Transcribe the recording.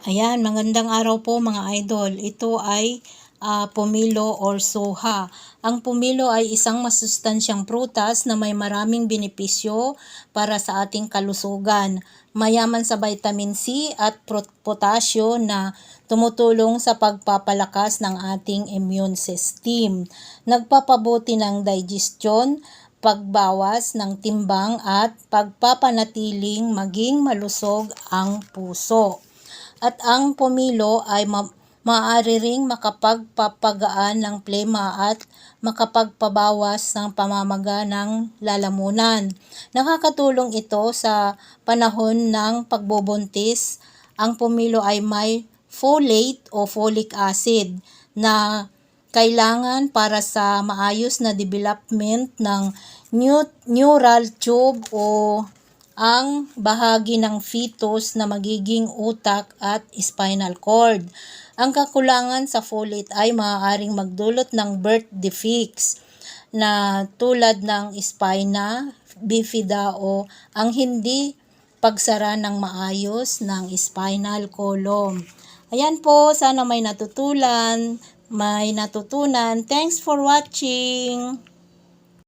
Ayan, magandang araw po mga idol. Ito ay pumilo or soha. Ang pumilo ay isang masustansyang prutas na may maraming benepisyo para sa ating kalusugan. Mayaman sa vitamin C at potasyo na tumutulong sa pagpapalakas ng ating immune system. Nagpapabuti ng digestion, pagbawas ng timbang at pagpapanatiling maging malusog ang puso. At ang pumilo ay maaari ring makapagpapagaan ng plema at makapagpabawas ng pamamaga ng lalamunan. Nakakatulong ito sa panahon ng pagbubuntis. Ang pumilo ay may folate o folic acid na kailangan para sa maayos na development ng neural tube o ang bahagi ng fetus na magiging utak at spinal cord. Ang kakulangan sa folate ay maaaring magdulot ng birth defects na tulad ng spina bifida o ang hindi pagsara ng maayos ng spinal column. Ayan po, sana may natutunan. Thanks for watching!